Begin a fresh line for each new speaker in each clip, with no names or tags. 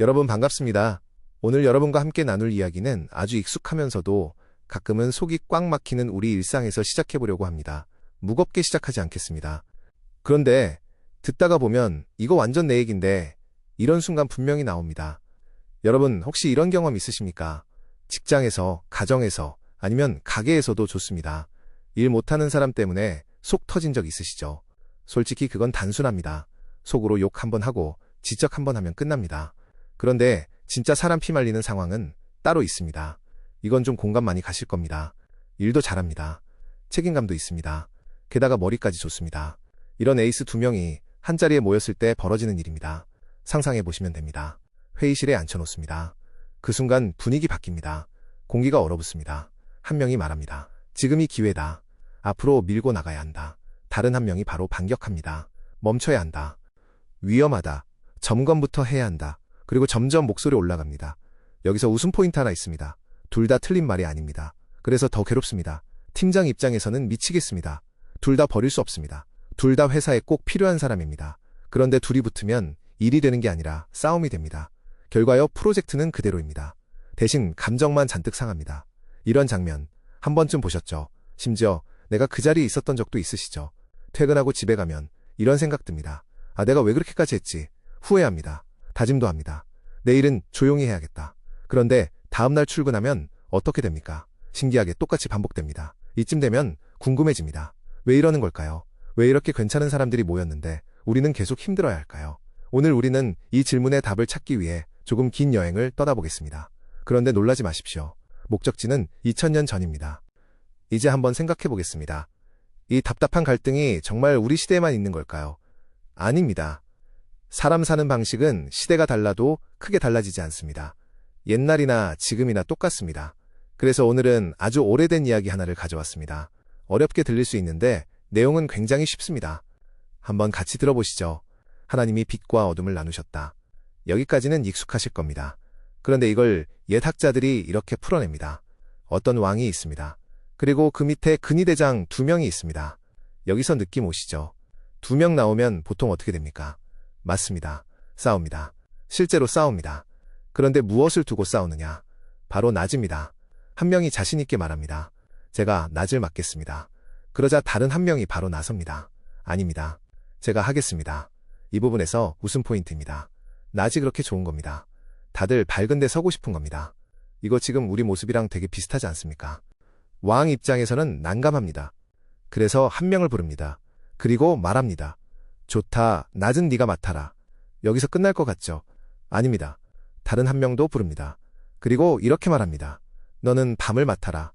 여러분 반갑습니다. 오늘 여러분과 함께 나눌 이야기는 아주 익숙하면서도 가끔은 속이 꽉 막히는 우리 일상에서 시작해보려고 합니다. 무겁게 시작하지 않겠습니다. 그런데 듣다가 보면 이거 완전 내 얘긴데 이런 순간 분명히 나옵니다. 여러분 혹시 이런 경험 있으십니까? 직장에서, 가정에서, 아니면 가게에서도 좋습니다. 일 못하는 사람 때문에 속 터진 적 있으시죠? 솔직히 그건 단순합니다. 속으로 욕 한번 하고 지적 한번 하면 끝납니다. 그런데 진짜 사람 피 말리는 상황은 따로 있습니다. 이건 좀 공감 많이 가실 겁니다. 일도 잘합니다. 책임감도 있습니다. 게다가 머리까지 좋습니다. 이런 에이스 두 명이 한자리에 모였을 때 벌어지는 일입니다. 상상해 보시면 됩니다. 회의실에 앉혀놓습니다. 그 순간 분위기 바뀝니다. 공기가 얼어붙습니다. 한 명이 말합니다. 지금이 기회다. 앞으로 밀고 나가야 한다. 다른 한 명이 바로 반격합니다. 멈춰야 한다. 위험하다. 점검부터 해야 한다. 그리고 점점 목소리 올라갑니다. 여기서 웃음 포인트 하나 있습니다. 둘 다 틀린 말이 아닙니다. 그래서 더 괴롭습니다. 팀장 입장에서는 미치겠습니다. 둘 다 버릴 수 없습니다. 둘 다 회사에 꼭 필요한 사람입니다. 그런데 둘이 붙으면 일이 되는 게 아니라 싸움이 됩니다. 결과요, 프로젝트는 그대로입니다. 대신 감정만 잔뜩 상합니다. 이런 장면 한 번쯤 보셨죠? 심지어 내가 그 자리에 있었던 적도 있으시죠? 퇴근하고 집에 가면 이런 생각 듭니다. 아, 내가 왜 그렇게까지 했지? 후회합니다. 다짐도 합니다. 내일은 조용히 해야겠다. 그런데 다음날 출근하면 어떻게 됩니까? 신기하게 똑같이 반복됩니다. 이쯤 되면 궁금해집니다. 왜 이러는 걸까요? 왜 이렇게 괜찮은 사람들이 모였는데 우리는 계속 힘들어야 할까요? 오늘 우리는 이 질문의 답을 찾기 위해 조금 긴 여행을 떠나보겠습니다. 그런데 놀라지 마십시오. 목적지는 2000년 전입니다. 이제 한번 생각해 보겠습니다. 이 답답한 갈등이 정말 우리 시대에만 있는 걸까요? 아닙니다. 사람 사는 방식은 시대가 달라도 크게 달라지지 않습니다. 옛날이나 지금이나 똑같습니다. 그래서 오늘은 아주 오래된 이야기 하나를 가져왔습니다. 어렵게 들릴 수 있는데 내용은 굉장히 쉽습니다. 한번 같이 들어보시죠. 하나님이 빛과 어둠을 나누셨다. 여기까지는 익숙하실 겁니다. 그런데 이걸 옛 학자들이 이렇게 풀어냅니다. 어떤 왕이 있습니다. 그리고 그 밑에 근위대장 2명이 있습니다. 여기서 느낌 오시죠? 2명 나오면 보통 어떻게 됩니까? 맞습니다. 싸웁니다. 실제로 싸웁니다. 그런데 무엇을 두고 싸우느냐? 바로 낫입니다. 한 명이 자신 있게 말합니다. 제가 낫을 맡겠습니다. 그러자 다른 한 명이 바로 나섭니다. 아닙니다. 제가 하겠습니다. 이 부분에서 웃음 포인트입니다. 낫이 그렇게 좋은 겁니다. 다들 밝은 데 서고 싶은 겁니다. 이거 지금 우리 모습이랑 되게 비슷하지 않습니까? 왕 입장에서는 난감합니다. 그래서 한 명을 부릅니다. 그리고 말합니다. 좋다, 낫은 네가 맡아라. 여기서 끝날 것 같죠? 아닙니다. 다른 한 명도 부릅니다. 그리고 이렇게 말합니다. 너는 밤을 맡아라.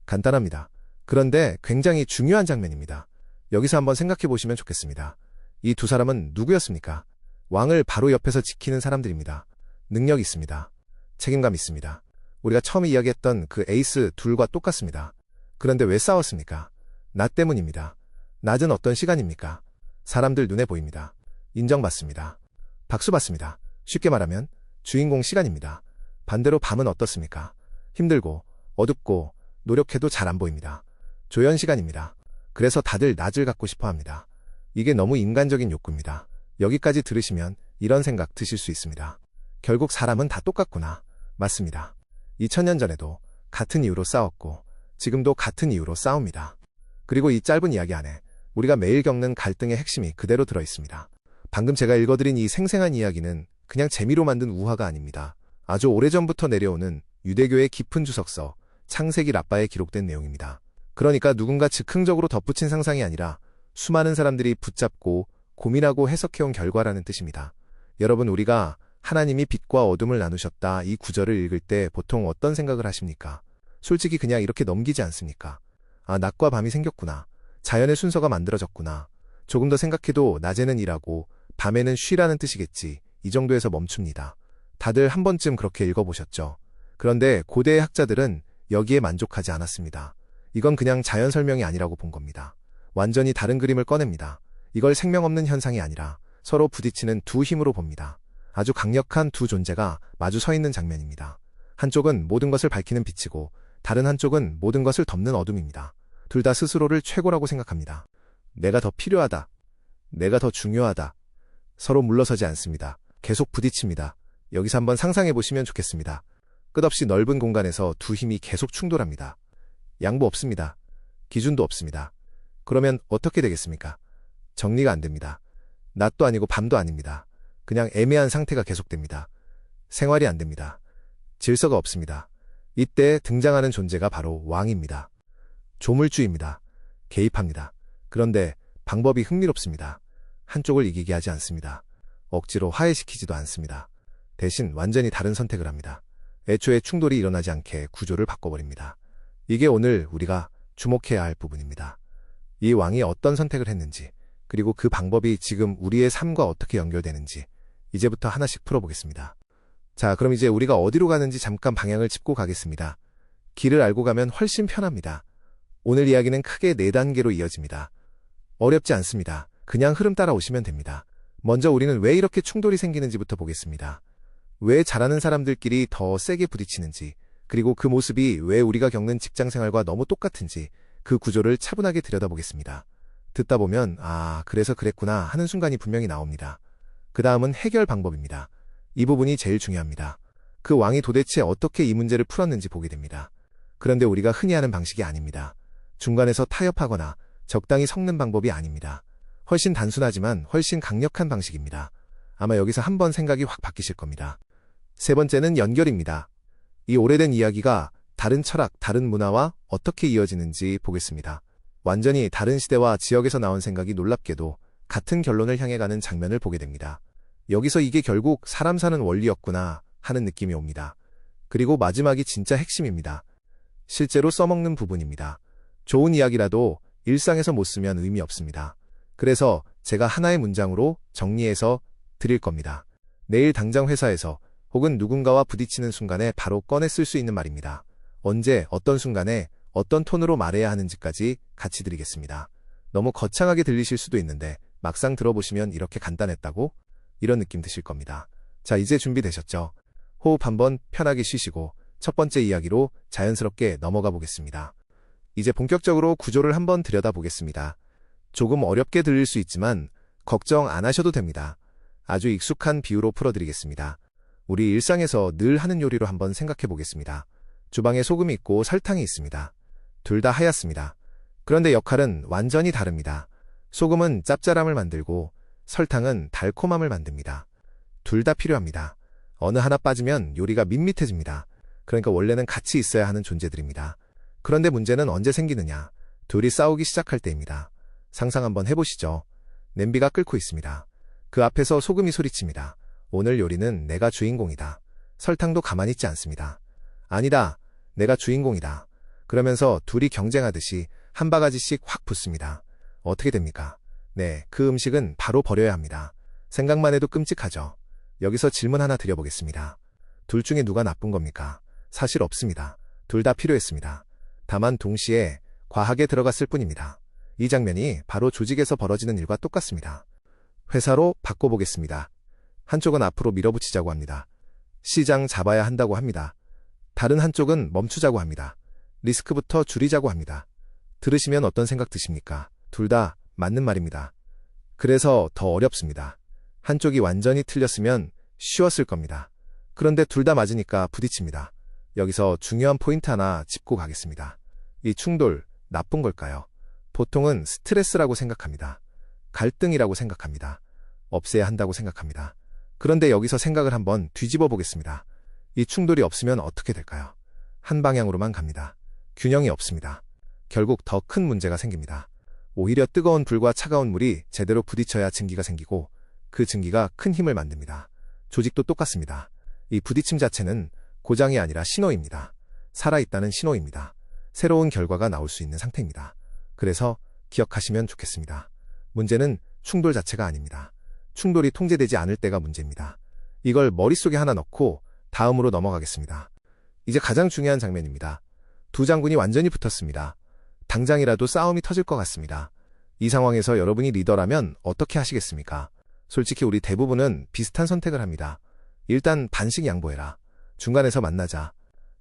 간단합니다. 그런데 굉장히 중요한 장면입니다. 여기서 한번 생각해 보시면 좋겠습니다. 이 두 사람은 누구였습니까? 왕을 바로 옆에서 지키는 사람들입니다. 능력 있습니다. 책임감 있습니다. 우리가 처음에 이야기했던 그 에이스 둘과 똑같습니다. 그런데 왜 싸웠습니까? 낫 때문입니다. 낮은 어떤 시간입니까? 사람들 눈에 보입니다. 인정받습니다. 박수 받습니다. 쉽게 말하면 주인공 시간입니다. 반대로 밤은 어떻습니까? 힘들고 어둡고 노력해도 잘 안 보입니다. 조연 시간입니다. 그래서 다들 낫을 갖고 싶어 합니다. 이게 너무 인간적인 욕구입니다. 여기까지 들으시면 이런 생각 드실 수 있습니다. 결국 사람은 다 똑같구나. 맞습니다. 2000년 전에도 같은 이유로 싸웠고 지금도 같은 이유로 싸웁니다. 그리고 이 짧은 이야기 안에 우리가 매일 겪는 갈등의 핵심이 그대로 들어있습니다. 방금 제가 읽어드린 이 생생한 이야기는 그냥 재미로 만든 우화가 아닙니다. 아주 오래전부터 내려오는 유대교의 깊은 주석서 창세기 랍바에 기록된 내용입니다. 그러니까 누군가 즉흥적으로 덧붙인 상상이 아니라 수많은 사람들이 붙잡고 고민하고 해석해온 결과라는 뜻입니다. 여러분, 우리가 하나님이 빛과 어둠을 나누셨다 이 구절을 읽을 때 보통 어떤 생각을 하십니까? 솔직히 그냥 이렇게 넘기지 않습니까? 아, 낮과 밤이 생겼구나. 자연의 순서가 만들어졌구나. 조금 더 생각해도 낮에는 일하고 밤에는 쉬라는 뜻이겠지. 이 정도에서 멈춥니다. 다들 한 번쯤 그렇게 읽어보셨죠? 그런데 고대의 학자들은 여기에 만족하지 않았습니다. 이건 그냥 자연 설명이 아니라고 본 겁니다. 완전히 다른 그림을 꺼냅니다. 이걸 생명 없는 현상이 아니라 서로 부딪히는 두 힘으로 봅니다. 아주 강력한 두 존재가 마주 서 있는 장면입니다. 한쪽은 모든 것을 밝히는 빛이고 다른 한쪽은 모든 것을 덮는 어둠입니다. 둘 다 스스로를 최고라고 생각합니다. 내가 더 필요하다. 내가 더 중요하다. 서로 물러서지 않습니다. 계속 부딪힙니다. 여기서 한번 상상해 보시면 좋겠습니다. 끝없이 넓은 공간에서 두 힘이 계속 충돌합니다. 양보 없습니다. 기준도 없습니다. 그러면 어떻게 되겠습니까? 정리가 안 됩니다. 낮도 아니고 밤도 아닙니다. 그냥 애매한 상태가 계속됩니다. 생활이 안 됩니다. 질서가 없습니다. 이때 등장하는 존재가 바로 왕입니다. 조물주입니다. 개입합니다. 그런데 방법이 흥미롭습니다. 한쪽을 이기게 하지 않습니다. 억지로 화해시키지도 않습니다. 대신 완전히 다른 선택을 합니다. 애초에 충돌이 일어나지 않게 구조를 바꿔버립니다. 이게 오늘 우리가 주목해야 할 부분입니다. 이 왕이 어떤 선택을 했는지, 그리고 그 방법이 지금 우리의 삶과 어떻게 연결되는지 이제부터 하나씩 풀어보겠습니다. 자, 그럼 이제 우리가 어디로 가는지 잠깐 방향을 짚고 가겠습니다. 길을 알고 가면 훨씬 편합니다. 오늘 이야기는 크게 4단계로 이어집니다. 어렵지 않습니다. 그냥 흐름 따라 오시면 됩니다. 먼저 우리는 왜 이렇게 충돌이 생기는지부터 보겠습니다. 왜 잘하는 사람들끼리 더 세게 부딪히는지, 그리고 그 모습이 왜 우리가 겪는 직장생활과 너무 똑같은지 그 구조를 차분하게 들여다보겠습니다. 듣다 보면 그래서 그랬구나 하는 순간이 분명히 나옵니다. 그 다음은 해결 방법입니다. 이 부분이 제일 중요합니다. 그 왕이 도대체 어떻게 이 문제를 풀었는지 보게 됩니다. 그런데 우리가 흔히 하는 방식이 아닙니다. 중간에서 타협하거나 적당히 섞는 방법이 아닙니다. 훨씬 단순하지만 훨씬 강력한 방식입니다. 아마 여기서 한번 생각이 확 바뀌실 겁니다. 세 번째는 연결입니다. 이 오래된 이야기가 다른 철학, 다른 문화와 어떻게 이어지는지 보겠습니다. 완전히 다른 시대와 지역에서 나온 생각이 놀랍게도 같은 결론을 향해 가는 장면을 보게 됩니다. 여기서 이게 결국 사람 사는 원리였구나 하는 느낌이 옵니다. 그리고 마지막이 진짜 핵심입니다. 실제로 써먹는 부분입니다. 좋은 이야기라도 일상에서 못 쓰면 의미 없습니다. 그래서 제가 하나의 문장으로 정리해서 드릴 겁니다. 내일 당장 회사에서 혹은 누군가와 부딪히는 순간에 바로 꺼내 쓸 수 있는 말입니다. 언제, 어떤 순간에, 어떤 톤으로 말해야 하는지까지 같이 드리겠습니다. 너무 거창하게 들리실 수도 있는데 막상 들어보시면 이렇게 간단했다고? 이런 느낌 드실 겁니다. 자, 이제 준비되셨죠? 호흡 한번 편하게 쉬시고 첫 번째 이야기로 자연스럽게 넘어가 보겠습니다. 이제 본격적으로 구조를 한번 들여다보겠습니다. 조금 어렵게 들릴 수 있지만 걱정 안 하셔도 됩니다. 아주 익숙한 비유로 풀어드리겠습니다. 우리 일상에서 늘 하는 요리로 한번 생각해 보겠습니다. 주방에 소금이 있고 설탕이 있습니다. 둘 다 하얗습니다. 그런데 역할은 완전히 다릅니다. 소금은 짭짤함을 만들고 설탕은 달콤함을 만듭니다. 둘 다 필요합니다. 어느 하나 빠지면 요리가 밋밋해집니다. 그러니까 원래는 같이 있어야 하는 존재들입니다. 그런데 문제는 언제 생기느냐? 둘이 싸우기 시작할 때입니다. 상상 한번 해보시죠. 냄비가 끓고 있습니다. 그 앞에서 소금이 소리칩니다. 오늘 요리는 내가 주인공이다. 설탕도 가만히 있지 않습니다. 아니다. 내가 주인공이다. 그러면서 둘이 경쟁하듯이 한 바가지씩 확 붓습니다. 어떻게 됩니까? 네, 그 음식은 바로 버려야 합니다. 생각만 해도 끔찍하죠. 여기서 질문 하나 드려보겠습니다. 둘 중에 누가 나쁜 겁니까? 사실 없습니다. 둘 다 필요했습니다. 다만 동시에 과하게 들어갔을 뿐입니다. 이 장면이 바로 조직에서 벌어지는 일과 똑같습니다. 회사로 바꿔보겠습니다. 한쪽은 앞으로 밀어붙이자고 합니다. 시장 잡아야 한다고 합니다. 다른 한쪽은 멈추자고 합니다. 리스크부터 줄이자고 합니다. 들으시면 어떤 생각 드십니까? 둘 다 맞는 말입니다. 그래서 더 어렵습니다. 한쪽이 완전히 틀렸으면 쉬웠을 겁니다. 그런데 둘 다 맞으니까 부딪힙니다. 여기서 중요한 포인트 하나 짚고 가겠습니다. 이 충돌, 나쁜 걸까요? 보통은 스트레스라고 생각합니다. 갈등이라고 생각합니다. 없애야 한다고 생각합니다. 그런데 여기서 생각을 한번 뒤집어 보겠습니다. 이 충돌이 없으면 어떻게 될까요? 한 방향으로만 갑니다. 균형이 없습니다. 결국 더 큰 문제가 생깁니다. 오히려 뜨거운 불과 차가운 물이 제대로 부딪혀야 증기가 생기고 그 증기가 큰 힘을 만듭니다. 조직도 똑같습니다. 이 부딪힘 자체는 고장이 아니라 신호입니다. 살아있다는 신호입니다. 새로운 결과가 나올 수 있는 상태입니다. 그래서 기억하시면 좋겠습니다. 문제는 충돌 자체가 아닙니다. 충돌이 통제되지 않을 때가 문제입니다. 이걸 머릿속에 하나 넣고 다음으로 넘어가겠습니다. 이제 가장 중요한 장면입니다. 두 장군이 완전히 붙었습니다. 당장이라도 싸움이 터질 것 같습니다. 이 상황에서 여러분이 리더라면 어떻게 하시겠습니까? 솔직히 우리 대부분은 비슷한 선택을 합니다. 일단 반씩 양보해라. 중간에서 만나자.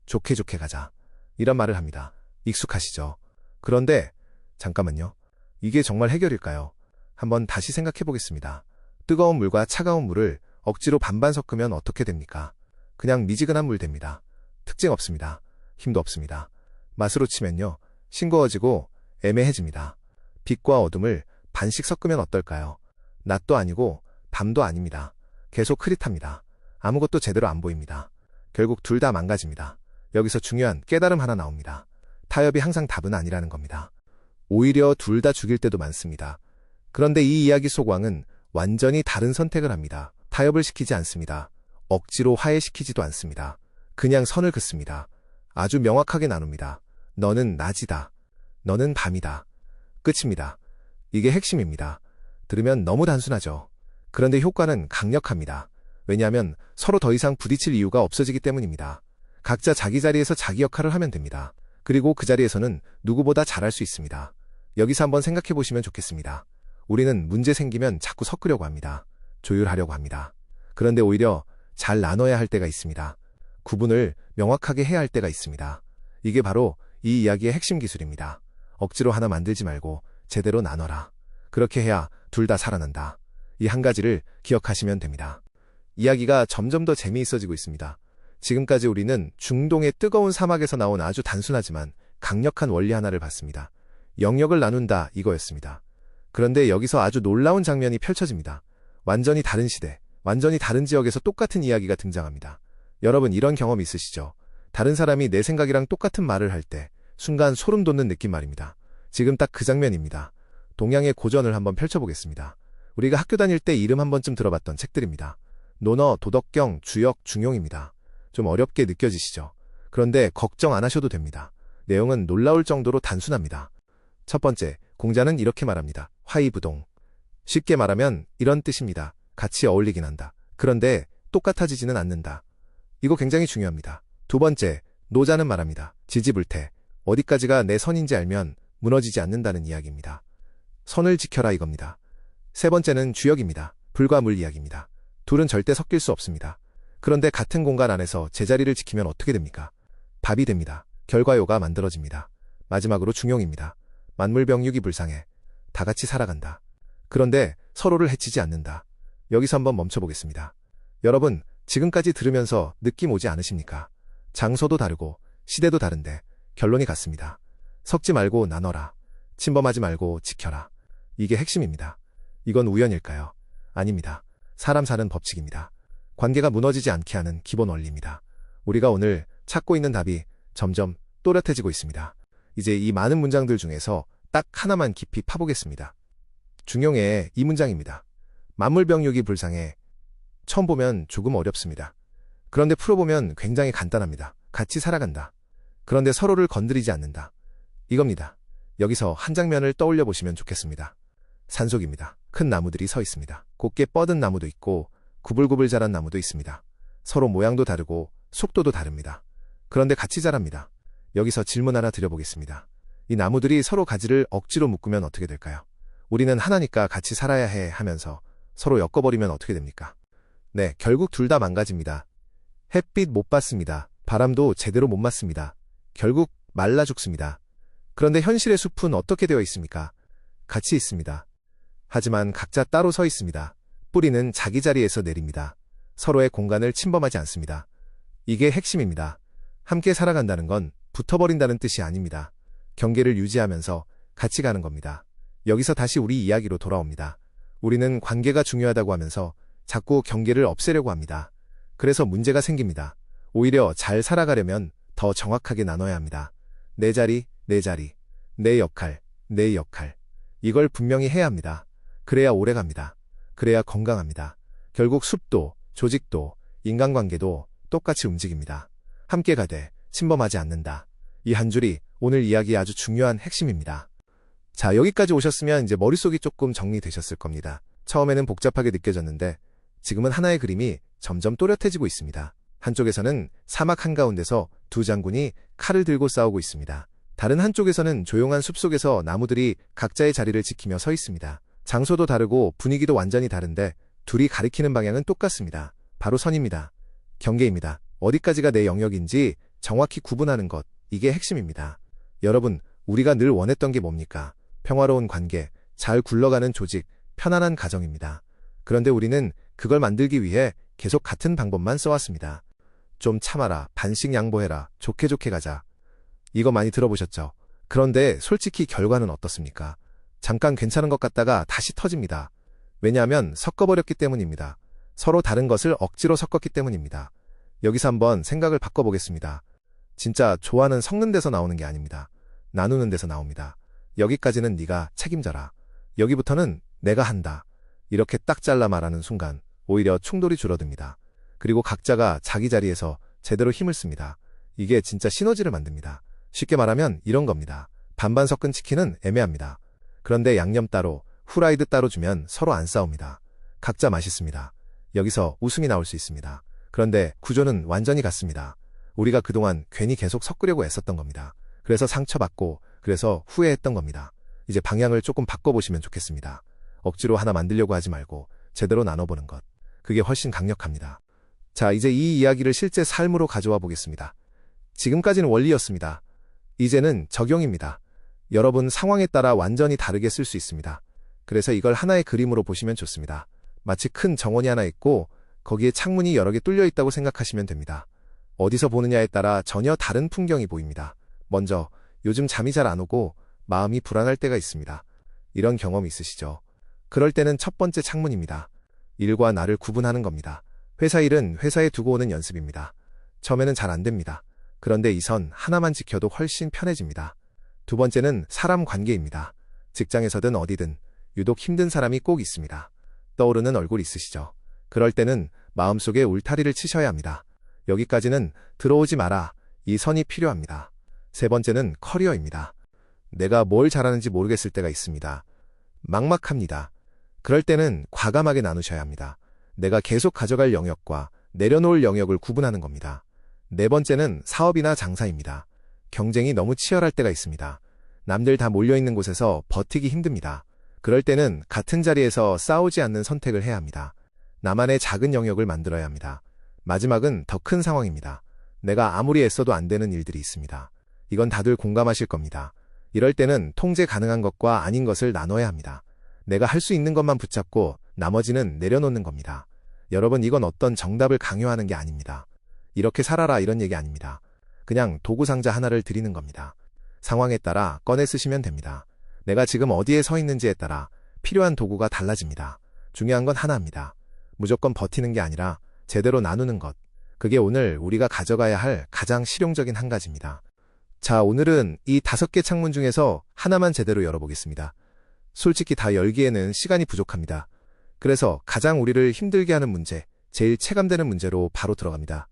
좋게 좋게 가자. 이런 말을 합니다. 익숙하시죠? 그런데 잠깐만요. 이게 정말 해결일까요? 한번 다시 생각해 보겠습니다. 뜨거운 물과 차가운 물을 억지로 반반 섞으면 어떻게 됩니까? 그냥 미지근한 물 됩니다. 특징 없습니다. 힘도 없습니다. 맛으로 치면요. 싱거워지고 애매해집니다. 빛과 어둠을 반씩 섞으면 어떨까요? 낮도 아니고 밤도 아닙니다. 계속 흐릿합니다. 아무것도 제대로 안 보입니다. 결국 둘 다 망가집니다. 여기서 중요한 깨달음 하나 나옵니다. 타협이 항상 답은 아니라는 겁니다. 오히려 둘 다 죽일 때도 많습니다. 그런데 이 이야기 속 왕은 완전히 다른 선택을 합니다. 타협을 시키지 않습니다. 억지로 화해시키지도 않습니다. 그냥 선을 긋습니다. 아주 명확하게 나눕니다. 너는 낮이다. 너는 밤이다. 끝입니다. 이게 핵심입니다. 들으면 너무 단순하죠. 그런데 효과는 강력합니다. 왜냐하면 서로 더 이상 부딪힐 이유가 없어지기 때문입니다. 각자 자기 자리에서 자기 역할을 하면 됩니다. 그리고 그 자리에서는 누구보다 잘할 수 있습니다. 여기서 한번 생각해 보시면 좋겠습니다. 우리는 문제 생기면 자꾸 섞으려고 합니다. 조율하려고 합니다. 그런데 오히려 잘 나눠야 할 때가 있습니다. 구분을 명확하게 해야 할 때가 있습니다. 이게 바로 이 이야기의 핵심 기술입니다. 억지로 하나 만들지 말고 제대로 나눠라. 그렇게 해야 둘 다 살아난다. 이 한 가지를 기억하시면 됩니다. 이야기가 점점 더 재미있어지고 있습니다. 지금까지 우리는 중동의 뜨거운 사막에서 나온 아주 단순하지만 강력한 원리 하나를 봤습니다. 영역을 나눈다 이거였습니다. 그런데 여기서 아주 놀라운 장면이 펼쳐집니다. 완전히 다른 시대, 완전히 다른 지역에서 똑같은 이야기가 등장합니다. 여러분 이런 경험 있으시죠? 다른 사람이 내 생각이랑 똑같은 말을 할 때 순간 소름 돋는 느낌 말입니다. 지금 딱 그 장면입니다. 동양의 고전을 한번 펼쳐보겠습니다. 우리가 학교 다닐 때 이름 한 번쯤 들어봤던 책들입니다. 논어, 도덕경, 주역, 중용입니다. 좀 어렵게 느껴지시죠? 그런데 걱정 안 하셔도 됩니다. 내용은 놀라울 정도로 단순합니다. 첫 번째, 공자는 이렇게 말합니다. 화이부동. 쉽게 말하면 이런 뜻입니다. 같이 어울리긴 한다. 그런데 똑같아지지는 않는다. 이거 굉장히 중요합니다. 두 번째, 노자는 말합니다. 지지불태. 어디까지가 내 선인지 알면 무너지지 않는다는 이야기입니다. 선을 지켜라 이겁니다. 세 번째는 주역입니다. 불과 물 이야기입니다. 둘은 절대 섞일 수 없습니다. 그런데 같은 공간 안에서 제자리를 지키면 어떻게 됩니까? 밥이 됩니다. 결과요가 만들어집니다. 마지막으로 중용입니다. 만물병육이 불상해. 다 같이 살아간다. 그런데 서로를 해치지 않는다. 여기서 한번 멈춰보겠습니다. 여러분, 지금까지 들으면서 느낌 오지 않으십니까? 장소도 다르고 시대도 다른데 결론이 같습니다. 섞지 말고 나눠라. 침범하지 말고 지켜라. 이게 핵심입니다. 이건 우연일까요? 아닙니다. 사람 사는 법칙입니다. 관계가 무너지지 않게 하는 기본 원리입니다. 우리가 오늘 찾고 있는 답이 점점 또렷해지고 있습니다. 이제 이 많은 문장들 중에서 딱 하나만 깊이 파보겠습니다. 중용의 이 문장입니다. 만물병육이 불상해. 처음 보면 조금 어렵습니다. 그런데 풀어보면 굉장히 간단합니다. 같이 살아간다. 그런데 서로를 건드리지 않는다. 이겁니다. 여기서 한 장면을 떠올려 보시면 좋겠습니다. 산속입니다. 큰 나무들이 서 있습니다. 곱게 뻗은 나무도 있고 구불구불 자란 나무도 있습니다. 서로 모양도 다르고 속도도 다릅니다. 그런데 같이 자랍니다. 여기서 질문 하나 드려보겠습니다. 이 나무들이 서로 가지를 억지로 묶으면 어떻게 될까요? 우리는 하나니까 같이 살아야 해 하면서 서로 엮어버리면 어떻게 됩니까? 네, 결국 둘 다 망가집니다. 햇빛 못 받습니다. 바람도 제대로 못 맞습니다. 결국 말라 죽습니다. 그런데 현실의 숲은 어떻게 되어 있습니까? 같이 있습니다. 하지만 각자 따로 서 있습니다. 뿌리는 자기 자리에서 내립니다. 서로의 공간을 침범하지 않습니다. 이게 핵심입니다. 함께 살아간다는 건 붙어버린다는 뜻이 아닙니다. 경계를 유지하면서 같이 가는 겁니다. 여기서 다시 우리 이야기로 돌아옵니다. 우리는 관계가 중요하다고 하면서 자꾸 경계를 없애려고 합니다. 그래서 문제가 생깁니다. 오히려 잘 살아가려면 더 정확하게 나눠야 합니다. 내 자리, 내 자리, 내 역할, 내 역할. 이걸 분명히 해야 합니다. 그래야 오래갑니다. 그래야 건강합니다. 결국 숲도, 조직도, 인간관계도 똑같이 움직입니다. 함께 가되 침범하지 않는다. 이 한 줄이 오늘 이야기의 아주 중요한 핵심입니다. 자, 여기까지 오셨으면 이제 머릿속이 조금 정리되셨을 겁니다. 처음에는 복잡하게 느껴졌는데 지금은 하나의 그림이 점점 또렷해지고 있습니다. 한쪽에서는 사막 한가운데서 두 장군이 칼을 들고 싸우고 있습니다. 다른 한쪽에서는 조용한 숲속에서 나무들이 각자의 자리를 지키며 서 있습니다. 장소도 다르고 분위기도 완전히 다른데 둘이 가리키는 방향은 똑같습니다. 바로 선입니다. 경계입니다. 어디까지가 내 영역인지 정확히 구분하는 것, 이게 핵심입니다. 여러분, 우리가 늘 원했던 게 뭡니까? 평화로운 관계, 잘 굴러가는 조직, 편안한 가정입니다. 그런데 우리는 그걸 만들기 위해 계속 같은 방법만 써왔습니다. 좀 참아라, 반씩 양보해라, 좋게 좋게 가자. 이거 많이 들어보셨죠? 그런데 솔직히 결과는 어떻습니까? 잠깐 괜찮은 것 같다가 다시 터집니다. 왜냐하면 섞어버렸기 때문입니다. 서로 다른 것을 억지로 섞었기 때문입니다. 여기서 한번 생각을 바꿔보겠습니다. 진짜 조화는 섞는 데서 나오는 게 아닙니다. 나누는 데서 나옵니다. 여기까지는 네가 책임져라. 여기부터는 내가 한다. 이렇게 딱 잘라 말하는 순간 오히려 충돌이 줄어듭니다. 그리고 각자가 자기 자리에서 제대로 힘을 씁니다. 이게 진짜 시너지를 만듭니다. 쉽게 말하면 이런 겁니다. 반반 섞은 치킨은 애매합니다. 그런데 양념 따로, 후라이드 따로 주면 서로 안 싸웁니다. 각자 맛있습니다. 여기서 웃음이 나올 수 있습니다. 그런데 구조는 완전히 같습니다. 우리가 그동안 괜히 계속 섞으려고 애썼던 겁니다. 그래서 상처받고, 그래서 후회했던 겁니다. 이제 방향을 조금 바꿔보시면 좋겠습니다. 억지로 하나 만들려고 하지 말고 제대로 나눠보는 것. 그게 훨씬 강력합니다. 자, 이제 이 이야기를 실제 삶으로 가져와 보겠습니다. 지금까지는 원리였습니다. 이제는 적용입니다. 여러분 상황에 따라 완전히 다르게 쓸 수 있습니다. 그래서 이걸 하나의 그림으로 보시면 좋습니다. 마치 큰 정원이 하나 있고 거기에 창문이 여러 개 뚫려 있다고 생각하시면 됩니다. 어디서 보느냐에 따라 전혀 다른 풍경이 보입니다. 먼저 요즘 잠이 잘 안 오고 마음이 불안할 때가 있습니다. 이런 경험 있으시죠? 그럴 때는 첫 번째 창문입니다. 일과 나를 구분하는 겁니다. 회사 일은 회사에 두고 오는 연습입니다. 처음에는 잘 안 됩니다. 그런데 이 선 하나만 지켜도 훨씬 편해집니다. 두 번째는 사람 관계입니다. 직장에서든 어디든 유독 힘든 사람이 꼭 있습니다. 떠오르는 얼굴 있으시죠? 그럴 때는 마음속에 울타리를 치셔야 합니다. 여기까지는 들어오지 마라. 이 선이 필요합니다. 세 번째는 커리어입니다. 내가 뭘 잘하는지 모르겠을 때가 있습니다. 막막합니다. 그럴 때는 과감하게 나누셔야 합니다. 내가 계속 가져갈 영역과 내려놓을 영역을 구분하는 겁니다. 네 번째는 사업이나 장사입니다. 경쟁이 너무 치열할 때가 있습니다. 남들 다 몰려있는 곳에서 버티기 힘듭니다. 그럴 때는 같은 자리에서 싸우지 않는 선택을 해야 합니다. 나만의 작은 영역을 만들어야 합니다. 마지막은 더 큰 상황입니다. 내가 아무리 애써도 안 되는 일들이 있습니다. 이건 다들 공감하실 겁니다. 이럴 때는 통제 가능한 것과 아닌 것을 나눠야 합니다. 내가 할 수 있는 것만 붙잡고 나머지는 내려놓는 겁니다. 여러분, 이건 어떤 정답을 강요하는 게 아닙니다. 이렇게 살아라 이런 얘기 아닙니다. 그냥 도구상자 하나를 드리는 겁니다. 상황에 따라 꺼내 쓰시면 됩니다. 내가 지금 어디에 서 있는지에 따라 필요한 도구가 달라집니다. 중요한 건 하나입니다. 무조건 버티는 게 아니라 제대로 나누는 것. 그게 오늘 우리가 가져가야 할 가장 실용적인 한 가지입니다. 자, 오늘은 이 5개 창문 중에서 하나만 제대로 열어보겠습니다. 솔직히 다 열기에는 시간이 부족합니다. 그래서 가장 우리를 힘들게 하는 문제, 제일 체감되는 문제로 바로 들어갑니다.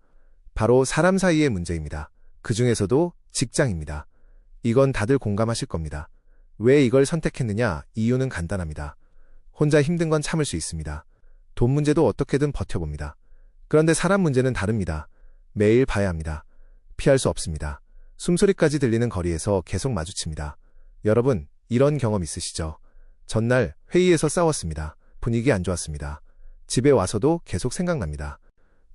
바로 사람 사이의 문제입니다. 그 중에서도 직장입니다. 이건 다들 공감하실 겁니다. 왜 이걸 선택했느냐? 이유는 간단합니다. 혼자 힘든 건 참을 수 있습니다. 돈 문제도 어떻게든 버텨봅니다. 그런데 사람 문제는 다릅니다. 매일 봐야 합니다. 피할 수 없습니다. 숨소리까지 들리는 거리에서 계속 마주칩니다. 여러분, 이런 경험 있으시죠? 전날 회의에서 싸웠습니다. 분위기 안 좋았습니다. 집에 와서도 계속 생각납니다.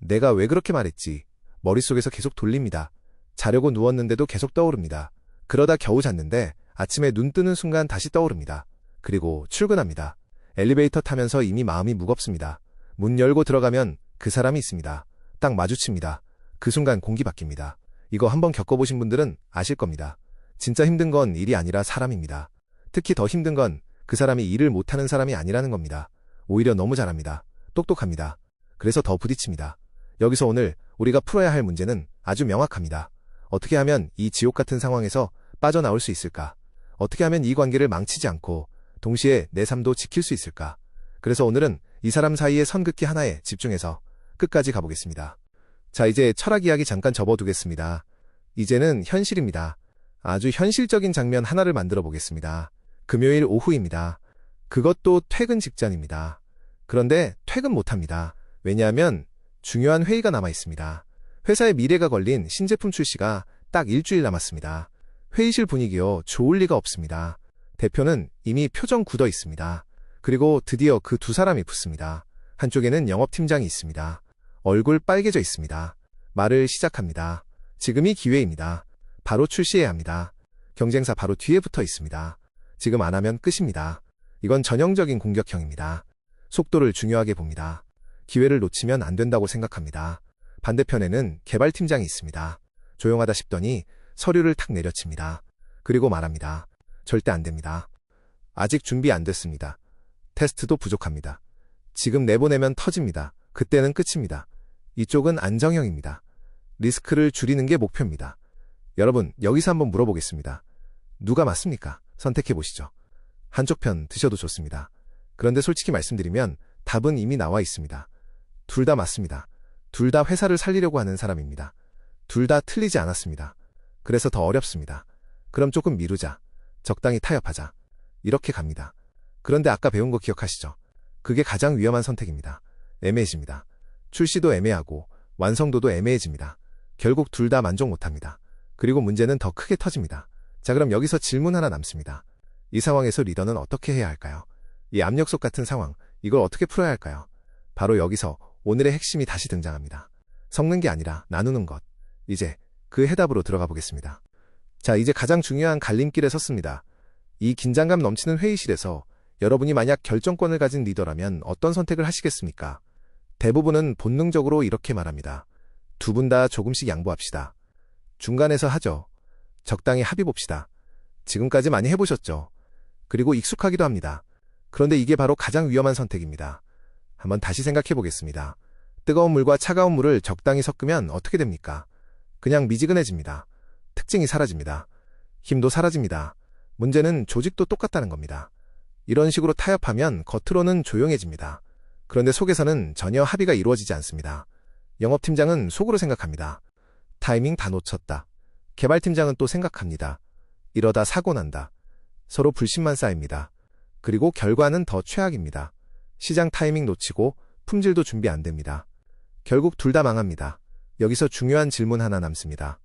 내가 왜 그렇게 말했지? 머릿속에서 계속 돌립니다. 자려고 누웠는데도 계속 떠오릅니다. 그러다 겨우 잤는데 아침에 눈 뜨는 순간 다시 떠오릅니다. 그리고 출근합니다. 엘리베이터 타면서 이미 마음이 무겁습니다. 문 열고 들어가면 그 사람이 있습니다. 딱 마주칩니다. 그 순간 공기 바뀝니다. 이거 한번 겪어보신 분들은 아실 겁니다. 진짜 힘든 건 일이 아니라 사람입니다. 특히 더 힘든 건 그 사람이 일을 못하는 사람이 아니라는 겁니다. 오히려 너무 잘합니다. 똑똑합니다. 그래서 더 부딪힙니다. 여기서 오늘 우리가 풀어야 할 문제는 아주 명확합니다. 어떻게 하면 이 지옥 같은 상황에서 빠져나올 수 있을까? 어떻게 하면 이 관계를 망치지 않고 동시에 내 삶도 지킬 수 있을까? 그래서 오늘은 이 사람 사이의 선긋기 하나에 집중해서 끝까지 가보겠습니다. 자, 이제 철학 이야기 잠깐 접어두겠습니다. 이제는 현실입니다. 아주 현실적인 장면 하나를 만들어 보겠습니다. 금요일 오후입니다. 그것도 퇴근 직전입니다. 그런데 퇴근 못합니다. 왜냐하면 중요한 회의가 남아 있습니다. 회사의 미래가 걸린 신제품 출시가 딱 일주일 남았습니다. 회의실 분위기요, 좋을 리가 없습니다. 대표는 이미 표정 굳어 있습니다. 그리고 드디어 그 두 사람이 붙습니다. 한쪽에는 영업팀장이 있습니다. 얼굴 빨개져 있습니다. 말을 시작합니다. 지금이 기회입니다. 바로 출시해야 합니다. 경쟁사 바로 뒤에 붙어 있습니다. 지금 안 하면 끝입니다. 이건 전형적인 공격형입니다. 속도를 중요하게 봅니다. 기회를 놓치면 안 된다고 생각합니다. 반대편에는 개발팀장이 있습니다. 조용하다 싶더니 서류를 탁 내려칩니다. 그리고 말합니다. 절대 안 됩니다. 아직 준비 안 됐습니다. 테스트도 부족합니다. 지금 내보내면 터집니다. 그때는 끝입니다. 이쪽은 안정형입니다. 리스크를 줄이는 게 목표입니다. 여러분, 여기서 한번 물어보겠습니다. 누가 맞습니까? 선택해 보시죠. 한쪽 편 드셔도 좋습니다. 그런데 솔직히 말씀드리면 답은 이미 나와 있습니다. 둘 다 맞습니다. 둘 다 회사를 살리려고 하는 사람입니다. 둘 다 틀리지 않았습니다. 그래서 더 어렵습니다. 그럼 조금 미루자. 적당히 타협하자. 이렇게 갑니다. 그런데 아까 배운 거 기억하시죠? 그게 가장 위험한 선택입니다. 애매해집니다. 출시도 애매하고 완성도도 애매해집니다. 결국 둘 다 만족 못합니다. 그리고 문제는 더 크게 터집니다. 자, 그럼 여기서 질문 하나 남습니다. 이 상황에서 리더는 어떻게 해야 할까요? 이 압력솥 같은 상황, 이걸 어떻게 풀어야 할까요? 바로 여기서 오늘의 핵심이 다시 등장합니다. 섞는 게 아니라 나누는 것. 이제 그 해답으로 들어가 보겠습니다. 자, 이제 가장 중요한 갈림길에 섰습니다. 이 긴장감 넘치는 회의실에서 여러분이 만약 결정권을 가진 리더라면 어떤 선택을 하시겠습니까? 대부분은 본능적으로 이렇게 말합니다. 두 분 다 조금씩 양보합시다. 중간에서 하죠. 적당히 합의 봅시다. 지금까지 많이 해보셨죠? 그리고 익숙하기도 합니다. 그런데 이게 바로 가장 위험한 선택입니다. 한번 다시 생각해 보겠습니다. 뜨거운 물과 차가운 물을 적당히 섞으면 어떻게 됩니까? 그냥 미지근해집니다. 특징이 사라집니다. 힘도 사라집니다. 문제는 조직도 똑같다는 겁니다. 이런 식으로 타협하면 겉으로는 조용해집니다. 그런데 속에서는 전혀 합의가 이루어지지 않습니다. 영업팀장은 속으로 생각합니다. 타이밍 다 놓쳤다. 개발팀장은 또 생각합니다. 이러다 사고 난다. 서로 불신만 쌓입니다. 그리고 결과는 더 최악입니다. 시장 타이밍 놓치고 품질도 준비 안 됩니다. 결국 둘 다 망합니다. 여기서 중요한 질문 하나 남습니다.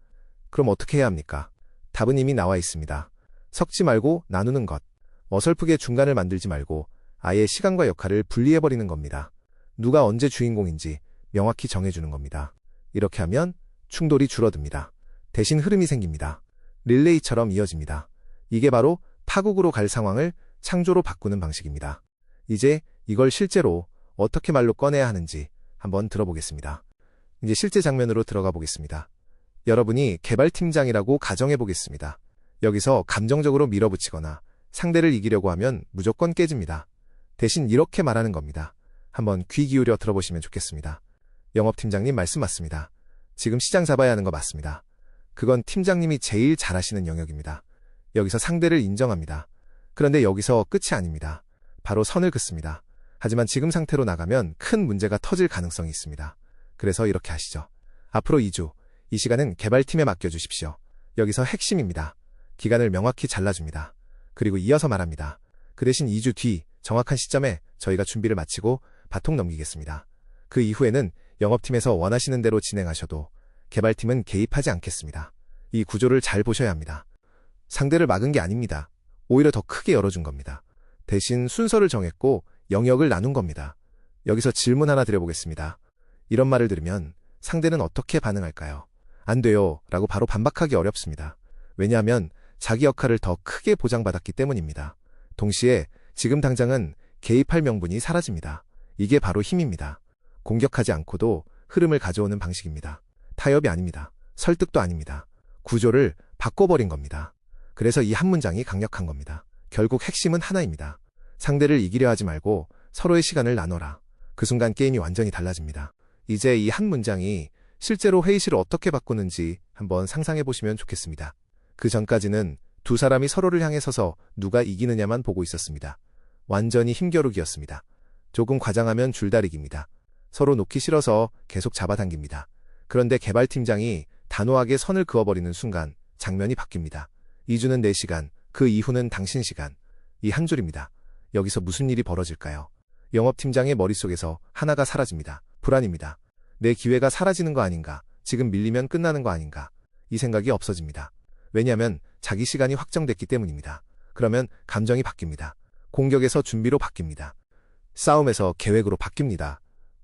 그럼 어떻게 해야 합니까? 답은 이미 나와 있습니다. 섞지 말고 나누는 것. 어설프게 중간을 만들지 말고 아예 시간과 역할을 분리해버리는 겁니다. 누가 언제 주인공인지 명확히 정해주는 겁니다. 이렇게 하면 충돌이 줄어듭니다. 대신 흐름이 생깁니다. 릴레이처럼 이어집니다. 이게 바로 파국으로 갈 상황을 창조로 바꾸는 방식입니다. 이제 이걸 실제로 어떻게 말로 꺼내야 하는지 한번 들어보겠습니다. 이제 실제 장면으로 들어가 보겠습니다. 여러분이 개발팀장이라고 가정해 보겠습니다. 여기서 감정적으로 밀어붙이거나 상대를 이기려고 하면 무조건 깨집니다. 대신 이렇게 말하는 겁니다. 한번 귀 기울여 들어보시면 좋겠습니다. 영업팀장님 말씀 맞습니다. 지금 시장 잡아야 하는 거 맞습니다. 그건 팀장님이 제일 잘하시는 영역입니다. 여기서 상대를 인정합니다. 그런데 여기서 끝이 아닙니다. 바로 선을 긋습니다. 하지만 지금 상태로 나가면 큰 문제가 터질 가능성이 있습니다. 그래서 이렇게 하시죠. 앞으로 2주, 이 시간은 개발팀에 맡겨주십시오. 여기서 핵심입니다. 기간을 명확히 잘라줍니다. 그리고 이어서 말합니다. 그 대신 2주 뒤 정확한 시점에 저희가 준비를 마치고 바통 넘기겠습니다. 그 이후에는 영업팀에서 원하시는 대로 진행하셔도 개발팀은 개입하지 않겠습니다. 이 구조를 잘 보셔야 합니다. 상대를 막은 게 아닙니다. 오히려 더 크게 열어준 겁니다. 대신 순서를 정했고 영역을 나눈 겁니다. 여기서 질문 하나 드려보겠습니다. 이런 말을 들으면 상대는 어떻게 반응할까요? 안 돼요 라고 바로 반박하기 어렵습니다. 왜냐하면 자기 역할을 더 크게 보장받았기 때문입니다. 동시에 지금 당장은 개입할 명분이 사라집니다. 이게 바로 힘입니다. 공격하지 않고도 흐름을 가져오는 방식입니다. 타협이 아닙니다. 설득도 아닙니다. 구조를 바꿔버린 겁니다. 그래서 이 한 문장이 강력한 겁니다. 결국 핵심은 하나입니다. 상대를 이기려 하지 말고 서로의 시간을 나눠라. 그 순간 게임이 완전히 달라집니다. 이제 이 한 문장이 실제로 회의실을 어떻게 바꾸는지 한번 상상해 보시면 좋겠습니다. 그 전까지는 두 사람이 서로를 향해 서서 누가 이기느냐만 보고 있었습니다. 완전히 힘겨루기였습니다. 조금 과장하면 줄다리기입니다. 서로 놓기 싫어서 계속 잡아당깁니다. 그런데 개발팀장이 단호하게 선을 그어버리는 순간 장면이 바뀝니다. 2주는 내 시간, 그 이후는 당신 시간. 이 한 줄입니다. 여기서 무슨 일이 벌어질까요? 영업팀장의 머릿속에서 하나가 사라집니다. 불안입니다. 내 기회가 사라지는 거 아닌가? 지금 밀리면 끝나는 거 아닌가? 이 생각이 없어집니다. 왜냐하면 자기 시간이 확정됐기 때문입니다. 그러면 감정이 바뀝니다. 공격에서 준비로 바뀝니다. 싸움에서 계획으로 바뀝니다.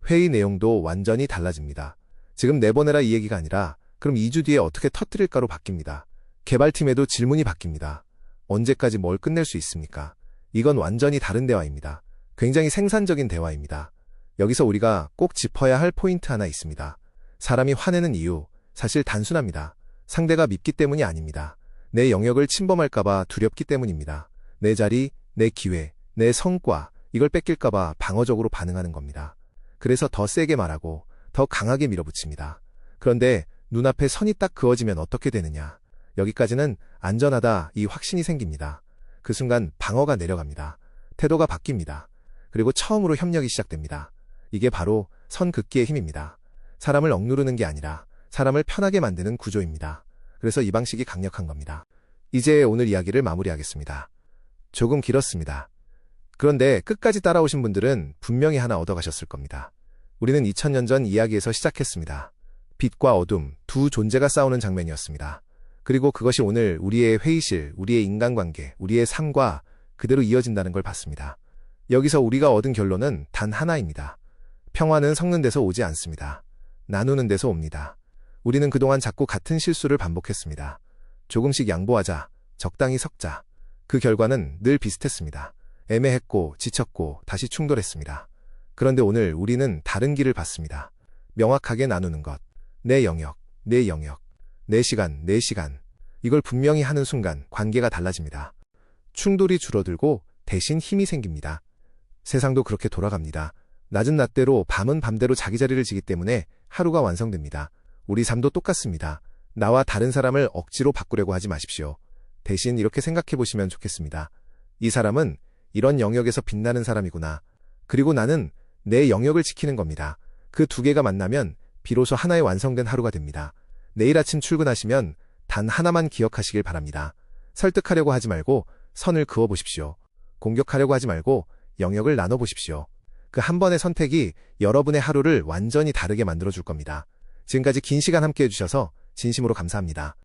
회의 내용도 완전히 달라집니다. 지금 내보내라 이 얘기가 아니라 그럼 2주 뒤에 어떻게 터뜨릴까로 바뀝니다. 개발팀에도 질문이 바뀝니다. 언제까지 뭘 끝낼 수 있습니까? 이건 완전히 다른 대화입니다. 굉장히 생산적인 대화입니다. 여기서 우리가 꼭 짚어야 할 포인트 하나 있습니다. 사람이 화내는 이유, 사실 단순합니다. 상대가 밉기 때문이 아닙니다. 내 영역을 침범할까봐 두렵기 때문입니다. 내 자리, 내 기회, 내 성과, 이걸 뺏길까봐 방어적으로 반응하는 겁니다. 그래서 더 세게 말하고 더 강하게 밀어붙입니다. 그런데 눈앞에 선이 딱 그어지면 어떻게 되느냐. 여기까지는 안전하다, 이 확신이 생깁니다. 그 순간 방어가 내려갑니다. 태도가 바뀝니다. 그리고 처음으로 협력이 시작됩니다. 이게 바로 선 긋기의 힘입니다. 사람을 억누르는 게 아니라 사람을 편하게 만드는 구조입니다. 그래서 이 방식이 강력한 겁니다. 이제 오늘 이야기를 마무리하겠습니다. 조금 길었습니다. 그런데 끝까지 따라오신 분들은 분명히 하나 얻어가셨을 겁니다. 우리는 2000년 전 이야기에서 시작했습니다. 빛과 어둠, 두 존재가 싸우는 장면이었습니다. 그리고 그것이 오늘 우리의 회의실, 우리의 인간관계, 우리의 삶과 그대로 이어진다는 걸 봤습니다. 여기서 우리가 얻은 결론은 단 하나입니다. 평화는 섞는 데서 오지 않습니다. 나누는 데서 옵니다. 우리는 그동안 자꾸 같은 실수를 반복했습니다. 조금씩 양보하자, 적당히 섞자. 그 결과는 늘 비슷했습니다. 애매했고, 지쳤고, 다시 충돌했습니다. 그런데 오늘 우리는 다른 길을 봤습니다. 명확하게 나누는 것. 내 영역, 내 영역. 내 시간, 내 시간. 이걸 분명히 하는 순간 관계가 달라집니다. 충돌이 줄어들고 대신 힘이 생깁니다. 세상도 그렇게 돌아갑니다. 낮은 낮대로 밤은 밤대로 자기 자리를 지기 때문에 하루가 완성됩니다. 우리 삶도 똑같습니다. 나와 다른 사람을 억지로 바꾸려고 하지 마십시오. 대신 이렇게 생각해 보시면 좋겠습니다. 이 사람은 이런 영역에서 빛나는 사람이구나. 그리고 나는 내 영역을 지키는 겁니다. 그 두 개가 만나면 비로소 하나의 완성된 하루가 됩니다. 내일 아침 출근하시면 단 하나만 기억하시길 바랍니다. 설득하려고 하지 말고 선을 그어보십시오. 공격하려고 하지 말고 영역을 나눠보십시오. 그 한 번의 선택이 여러분의 하루를 완전히 다르게 만들어줄 겁니다. 지금까지 긴 시간 함께 해주셔서 진심으로 감사합니다.